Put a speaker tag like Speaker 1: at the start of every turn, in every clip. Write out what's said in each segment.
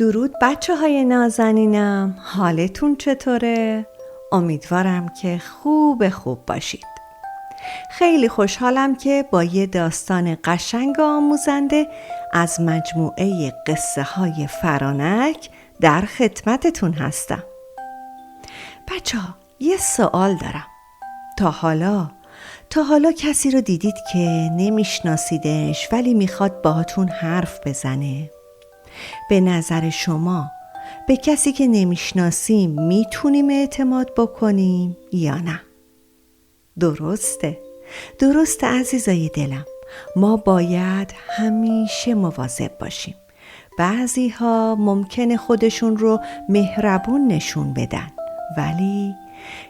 Speaker 1: درود بچه های نازنینم، حالتون چطوره؟ امیدوارم که خوب باشید. خیلی خوشحالم که با یه داستان قشنگ و آموزنده از مجموعه قصه های فرانک در خدمتتون هستم. بچه ها یه سوال دارم. تا حالا کسی رو دیدید که نمیشناسیدش ولی میخواد باهاتون حرف بزنه؟ به نظر شما به کسی که نمیشناسیم میتونیم اعتماد بکنیم یا نه؟ درسته عزیزای دلم، ما باید همیشه مواظب باشیم. بعضی ها ممکنه خودشون رو مهربون نشون بدن ولی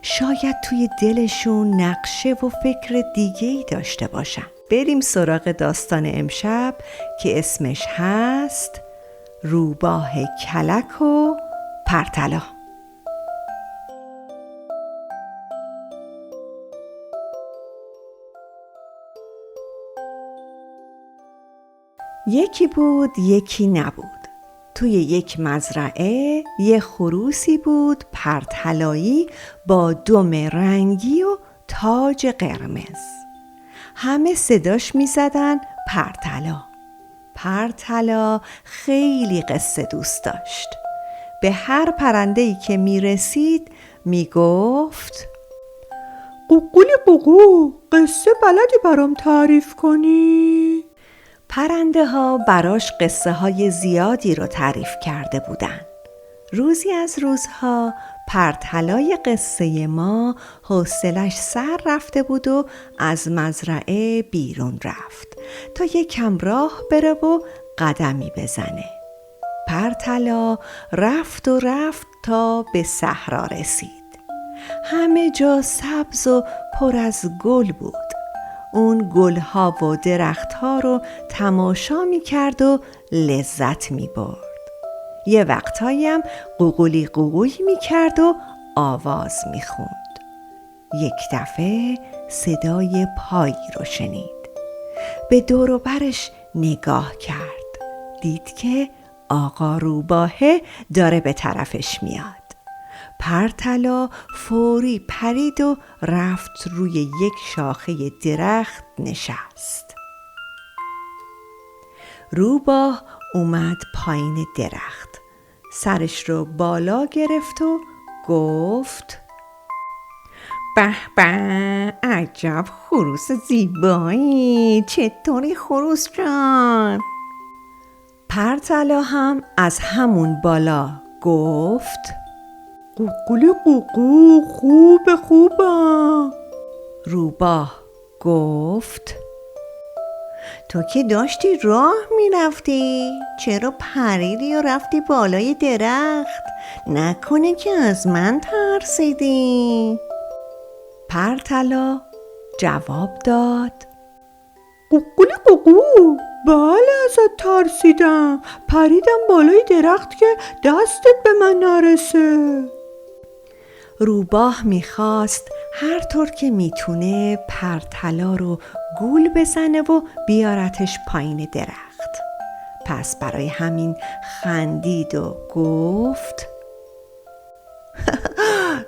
Speaker 1: شاید توی دلشون نقشه و فکر دیگه‌ای داشته باشن. بریم سراغ داستان امشب که اسمش هست روباه کلک و پرطلا. یکی بود یکی نبود. توی یک مزرعه یه خروسی بود پرطلایی با دم رنگی و تاج قرمز. همه صداش میزدن پرطلا. پرطلا خیلی قصه دوست داشت. به هر پرنده‌ای که میرسید میگفت
Speaker 2: قوقولی قوقو، قصه بلدی برام تعریف کنی؟
Speaker 1: پرنده ها براش قصه های زیادی رو تعریف کرده بودن. روزی از روزها پرطلای قصه ما حوصلش سر رفته بود و از مزرعه بیرون رفت تا یکم راه بره و قدمی بزنه. پرطلا رفت تا به صحرا رسید. همه جا سبز و پر از گل بود. اون گلها و درختها رو تماشا می کرد و لذت می برد. یه وقتایی هم قوقولی قوقوی می کرد و آواز می خوند. یک دفعه صدای پایی رو شنید. به دور و برش نگاه کرد. دید که آقا روباهه داره به طرفش میاد. پرطلا فوری پرید و رفت روی یک شاخه درخت نشست. روباه اومد پایین درخت. سرش رو بالا گرفت و گفت به به، عجب خروس زیبایی، چطوری خروس جان؟ پرطلا هم از همون بالا گفت
Speaker 2: قوقولی قوقو، خوبم.
Speaker 1: روباه گفت تو که داشتی راه میرفتی، چرا پریدی و رفتی بالای درخت؟ نکنه که از من ترسیدی؟ پرطلا جواب داد
Speaker 2: قوقولی قوقو، بله ازت ترسیدم، پریدم بالای درخت که دستت به من نرسه.
Speaker 1: روباه میخواست هر طور که میتونه پرطلا رو گول بزنه و بیارتش پایین درخت. پس برای همین خندید و گفت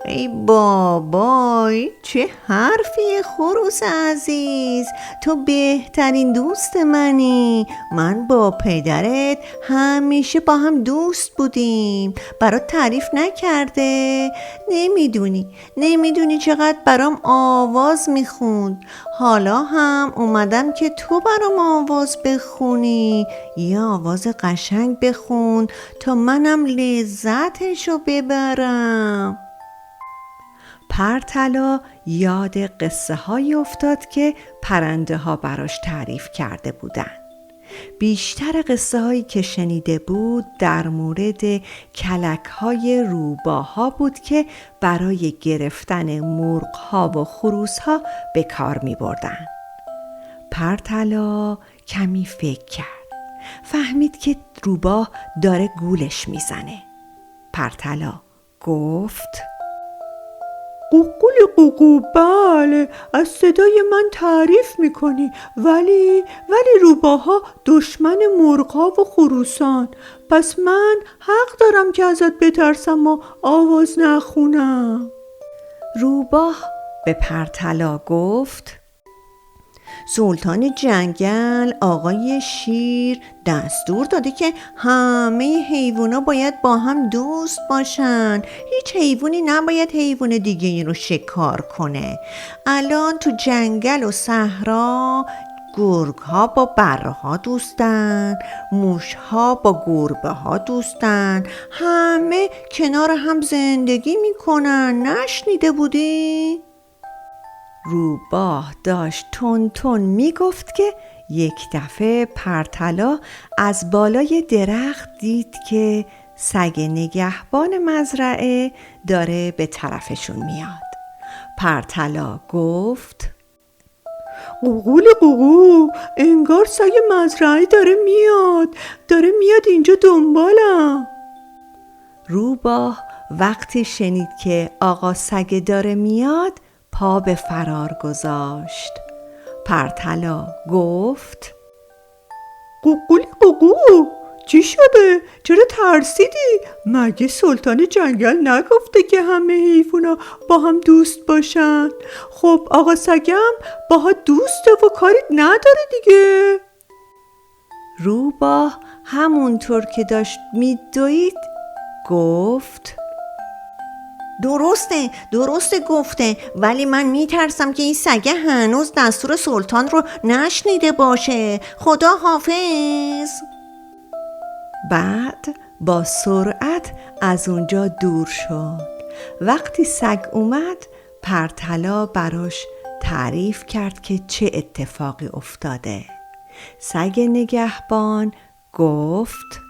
Speaker 1: ای بابای، چه حرفی خروس عزیز، تو بهترین دوست منی. من با پدرت همیشه با هم دوست بودیم، برات تعریف نکرده؟ نمیدونی چقدر برام آواز میخوند. حالا هم اومدم که تو برام آواز بخونی. یه آواز قشنگ بخون تا منم لذتشو ببرم. پرطلا یاد قصه های افتاد که پرنده ها براش تعریف کرده بودن. بیشتر قصه هایی که شنیده بود در مورد کلک های روباه ها بود که برای گرفتن مرغ ها و خروس ها به کار می بردن. پرطلا کمی فکر کرد. فهمید که روباه داره گولش می زنه. پرطلا گفت
Speaker 2: قوقولی قوقو، بله، از صدای من تعریف میکنی، ولی روباها دشمن مرغ‌ها و خروسان. پس من حق دارم که ازت بترسم و آواز نخونم.
Speaker 1: روباه به پرتلا گفت: سلطان جنگل آقای شیر دستور داده که همه حیوونا باید با هم دوست باشن. هیچ حیوانی نباید حیوان دیگه ای رو شکار کنه. الان تو جنگل و صحرا گرگ ها با بره ها دوستن، موش ها با گربه ها دوستن، همه کنار هم زندگی میکنن. نشنیده بودی؟ روباه داشت تون تون میگفت که یک دفعه پرتلا از بالای درخت دید که سگ نگهبان مزرعه داره به طرفشون میاد. پرتلا گفت:
Speaker 2: قوقولی قوقو، انگار سگ مزرعه داره میاد اینجا دنبالم.
Speaker 1: روباه وقتی شنید که آقا سگ داره میاد پا به فرار گذاشت. پرتلا گفت:
Speaker 2: قوقولی قوقو، چی شده؟ چرا ترسیدی؟ مگه سلطان جنگل نگفته که همه حیوونا با هم دوست باشن؟ خب آقا سگم باها دوسته و کاری نداره دیگه.
Speaker 1: روباه همونطور که داشت میدوید گفت: درسته گفته، ولی من میترسم که این سگه هنوز دستور سلطان رو نشنیده باشه. خدا حافظ. بعد با سرعت از اونجا دور شد. وقتی سگ اومد پرتلا براش تعریف کرد که چه اتفاقی افتاده. سگ نگهبان گفت: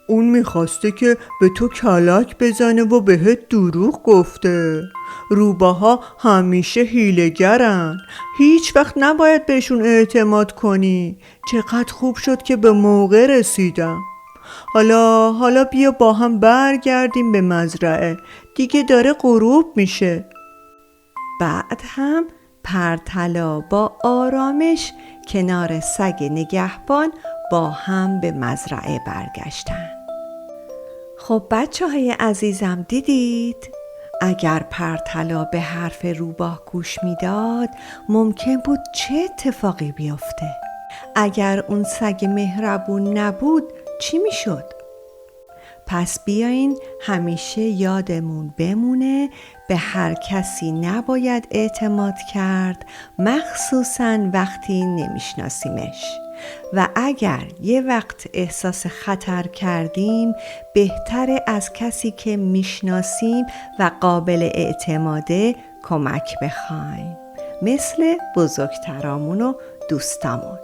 Speaker 2: اون میخواسته که به تو کلک بزنه و بهت دروغ گفته. روباها همیشه حیله‌گرن، هیچ وقت نباید بهشون اعتماد کنی. چقدر خوب شد که به موقع رسیدم. حالا بیا با هم برگردیم به مزرعه، دیگه داره غروب میشه.
Speaker 1: بعد هم پرتلا با آرامش کنار سگ نگهبان با هم به مزرعه برگشتن. خب بچه‌های عزیزم، دیدید؟ اگر پرتلا به حرف روباه گوش میداد ممکن بود چه اتفاقی بیفته؟ اگر اون سگ مهربون نبود چی میشد؟ پس بیاین همیشه یادمون بمونه به هر کسی نباید اعتماد کرد، مخصوصاً وقتی نمیشناسیمش. و اگر یه وقت احساس خطر کردیم بهتره از کسی که میشناسیم و قابل اعتماده کمک بخوایم، مثل بزرگترامون و دوستامون.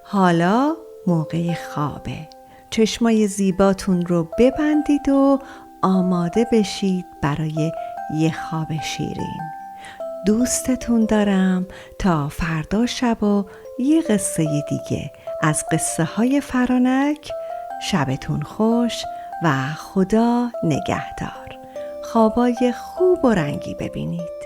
Speaker 1: حالا موقع خوابه. چشمای زیباتون رو ببندید و آماده بشید برای یه خواب شیرین. دوستتون دارم. تا فردا شب و یه قصه دیگه از قصه های فرانک. شبتون خوش و خدا نگهدار. خوابای خوب و رنگی ببینید.